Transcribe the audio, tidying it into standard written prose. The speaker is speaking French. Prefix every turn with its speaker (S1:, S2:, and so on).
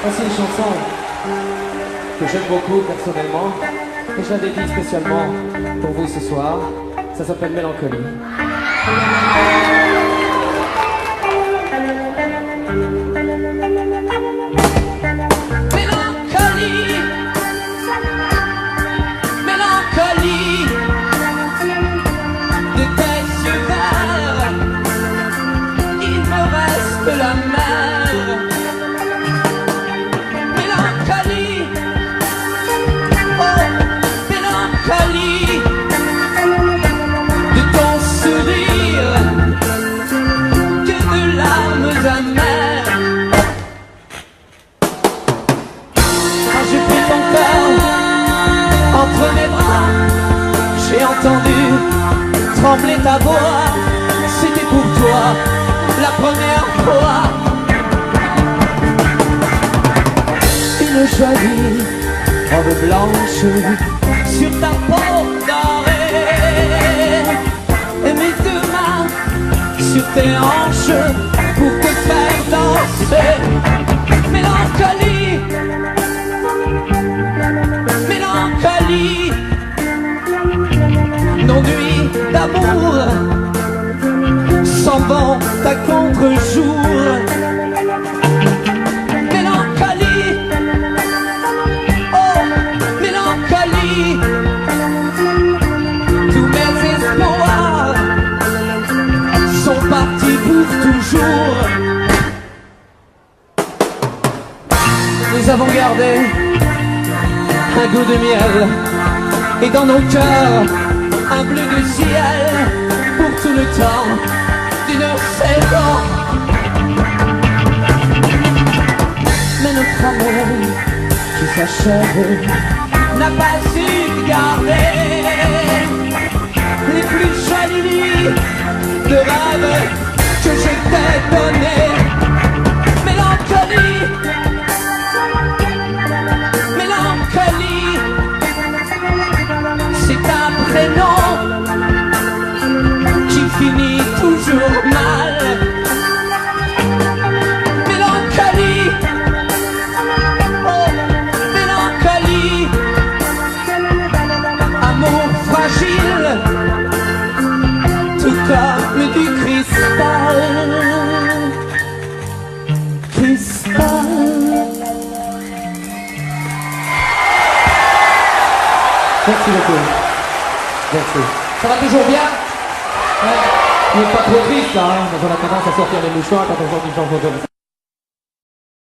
S1: Voici une chanson que j'aime beaucoup personnellement et je la dédie spécialement pour vous ce soir. Ça s'appelle Mélancolie.
S2: Mélancolie, mélancolie de tes yeux verts, il me reste la mer. Mélancolie, oh mélancolie de ton sourire, que de larmes amères. Quand j'ai pris ton cœur entre mes bras, j'ai entendu trembler ta voix. C'était pour toi la première fois. Une jolie robe blanche sur ta peau dorée, et mes deux mains sur tes hanches pour te faire danser. Mélancolie, mélancolie, nos nuits d'amour s'en vont à contre-jour. Mélancolie, oh mélancolie, tous mes espoirs sont partis pour toujours. Nous avons gardé un goût de miel et dans nos cœurs un bleu de ciel pour tout le temps d'une saison. Mais notre amour qui s'achève n'a pas su garder les plus jolies nuits de rêve que je t'ai données. Mélancolie, mélancolie, c'est un prénom qui finit toujours mal. Mélancolie, oh mélancolie, amour fragile, tout comme du cristal. Cristal.
S1: Merci beaucoup. Merci. Ça va toujours bien? Ouais. Vous n'êtes pas trop triste là, hein? On a tendance à sortir les mouchoirs quand on sort une chanson comme ça.